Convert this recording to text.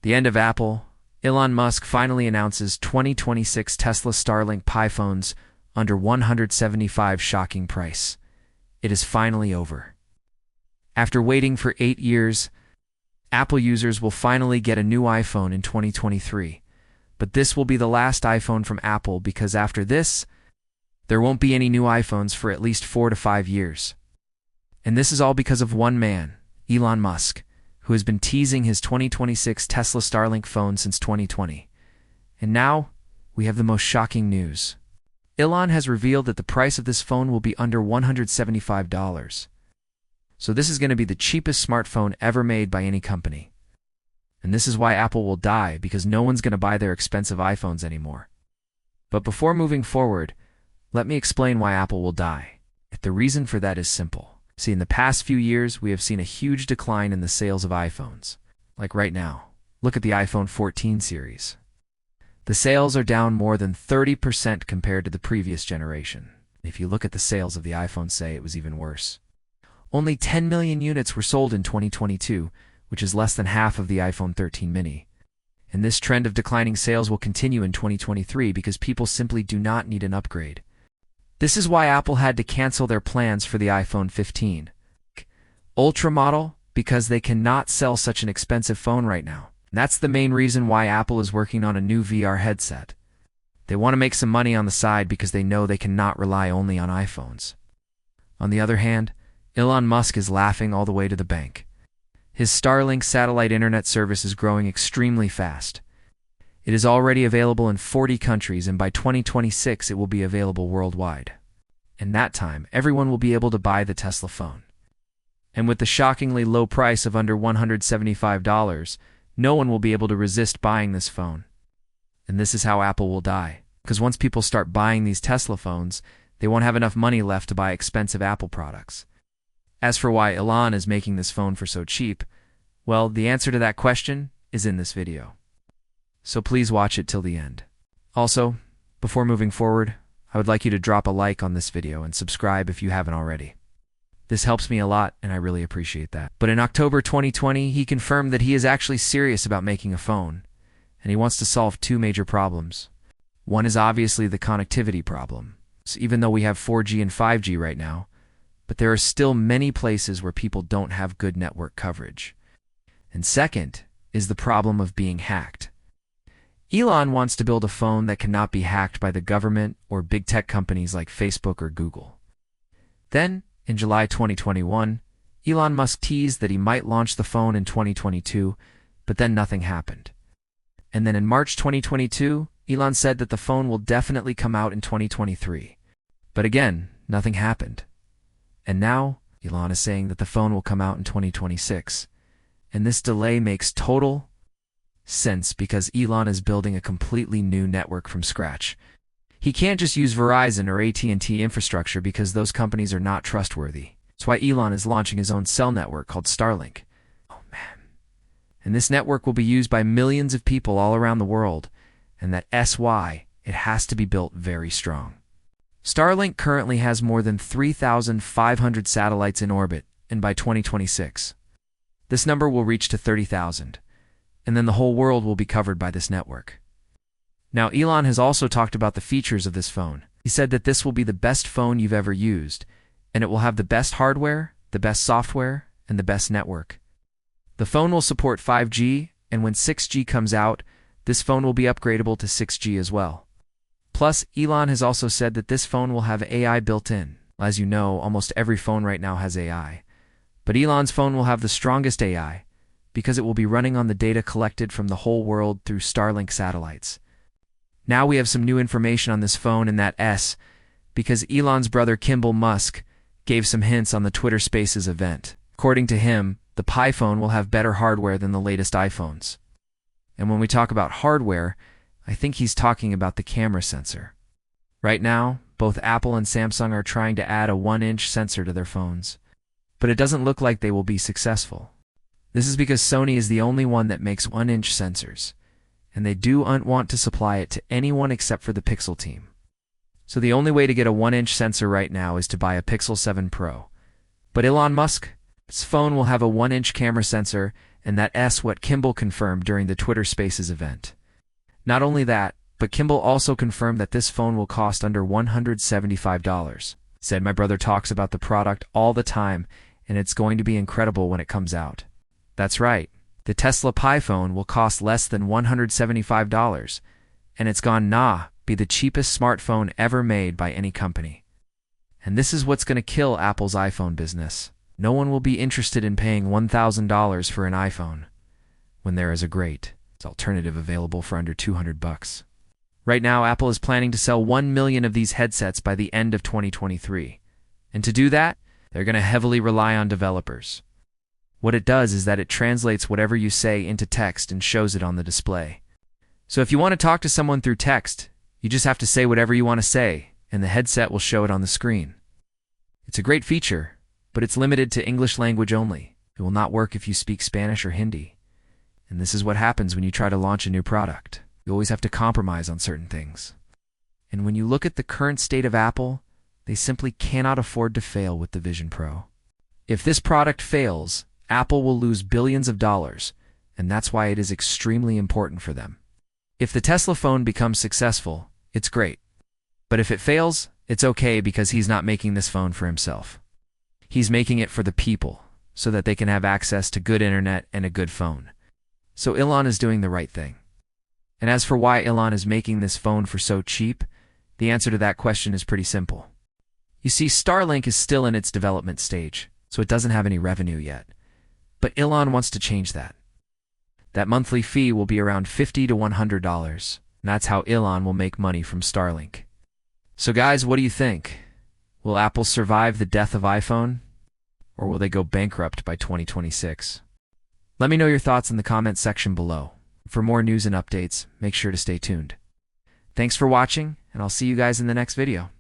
The end of Apple. Elon Musk finally announces 2026 Tesla Starlink Pi phones under $175 shocking price. It is finally over. After waiting for 8 years, Apple users will finally get a new iPhone in 2023. But this will be the last iPhone from Apple because after this, there won't be any new iPhones for at least 4 to 5 years. And this is all because of one man, Elon Musk, who has been teasing his 2026 Tesla Starlink phone since 2020. And now, we have the most shocking news. Elon has revealed that the price of this phone will be under $175. So this is going to be the cheapest smartphone ever made by any company. And this is why Apple will die, because no one's going to buy their expensive iPhones anymore. But before moving forward, let me explain why Apple will die. The reason for that is simple. See, in the past few years, we have seen a huge decline in the sales of iPhones. Like right now, look at the iPhone 14 series. The sales are down more than 30% compared to the previous generation. If you look at the sales of the iPhone, say, it was even worse. Only 10 million units were sold in 2022, which is less than half of the iPhone 13 mini. And this trend of declining sales will continue in 2023 because people simply do not need an upgrade. This is why Apple had to cancel their plans for the iPhone 15 Ultra model, because they cannot sell such an expensive phone right now. That's the main reason why Apple is working on a new VR headset. They want to make some money on the side because they know they cannot rely only on iPhones. On the other hand, Elon Musk is laughing all the way to the bank. His Starlink satellite internet service is growing extremely fast. It is already available in 40 countries, and by 2026 it will be available worldwide. In that time, everyone will be able to buy the Tesla phone. And with the shockingly low price of under $175, no one will be able to resist buying this phone. And this is how Apple will die. Because once people start buying these Tesla phones, they won't have enough money left to buy expensive Apple products. As for why Elon is making this phone for so cheap, well, the answer to that question is in this video. So please watch it till the end. Also, before moving forward, I would like you to drop a like on this video and subscribe if you haven't already. This helps me a lot, and I really appreciate that. But in October 2020, he confirmed that he is actually serious about making a phone, and he wants to solve two major problems. One is obviously the connectivity problem. So even though we have 4G and 5G right now, but there are still many places where people don't have good network coverage. And second is the problem of being hacked. Elon wants to build a phone that cannot be hacked by the government or big tech companies like Facebook or Google. Then, in July 2021, Elon Musk teased that he might launch the phone in 2022, but then nothing happened. And then in March 2022, Elon said that the phone will definitely come out in 2023. But again, nothing happened. And now, Elon is saying that the phone will come out in 2026. And this delay makes total sense because Elon is building a completely new network from scratch. He can't just use Verizon or AT&T infrastructure because those companies are not trustworthy. That's why Elon is launching his own cell network called Starlink. Oh man. And this network will be used by millions of people all around the world, and that's why it has to be built very strong. Starlink currently has more than 3,500 satellites in orbit, and by 2026, this number will reach to 30,000. And then the whole world will be covered by this network. Now, Elon has also talked about the features of this phone. He said that this will be the best phone you've ever used, and it will have the best hardware, the best software, and the best network. The phone will support 5G, and when 6G comes out, this phone will be upgradable to 6G as well. Plus, Elon has also said that this phone will have AI built in. As you know, almost every phone right now has AI. But Elon's phone will have the strongest AI, because it will be running on the data collected from the whole world through Starlink satellites. Now we have some new information on this phone, and that's because Elon's brother Kimball Musk gave some hints on the Twitter Spaces event. According to him, the Pi phone will have better hardware than the latest iPhones. And when we talk about hardware, I think he's talking about the camera sensor. Right now, both Apple and Samsung are trying to add a 1-inch sensor to their phones, but it doesn't look like they will be successful. This is because Sony is the only one that makes 1-inch sensors, and they don't want to supply it to anyone except for the Pixel team. So the only way to get a 1-inch sensor right now is to buy a Pixel 7 Pro. But Elon Musk's phone will have a 1-inch camera sensor, and that's what Kimball confirmed during the Twitter Spaces event. Not only that, but Kimball also confirmed that this phone will cost under $175. Said, "My brother talks about the product all the time, and it's going to be incredible when it comes out." That's right. The Tesla Pi Phone will cost less than $175, and it's be the cheapest smartphone ever made by any company. And this is what's going to kill Apple's iPhone business. No one will be interested in paying $1,000 for an iPhone when there is a great alternative available for under $200. Right now, Apple is planning to sell 1 million of these headsets by the end of 2023. And to do that, they're going to heavily rely on developers. What it does is that it translates whatever you say into text and shows it on the display. So if you want to talk to someone through text, you just have to say whatever you want to say, and the headset will show it on the screen. It's a great feature, but it's limited to English language only. It will not work if you speak Spanish or Hindi. And this is what happens when you try to launch a new product. You always have to compromise on certain things. And when you look at the current state of Apple, they simply cannot afford to fail with the Vision Pro. If this product fails, Apple will lose billions of dollars, and that's why it is extremely important for them. If the Tesla phone becomes successful, it's great. But if it fails, it's okay because he's not making this phone for himself. He's making it for the people, so that they can have access to good internet and a good phone. So Elon is doing the right thing. And as for why Elon is making this phone for so cheap, the answer to that question is pretty simple. You see, Starlink is still in its development stage, so it doesn't have any revenue yet. But Elon wants to change that. That monthly fee will be around $50 to $100, and that's how Elon will make money from Starlink. So guys, what do you think? Will Apple survive the death of iPhone? Or will they go bankrupt by 2026? Let me know your thoughts in the comments section below. For more news and updates, make sure to stay tuned. Thanks for watching, and I'll see you guys in the next video.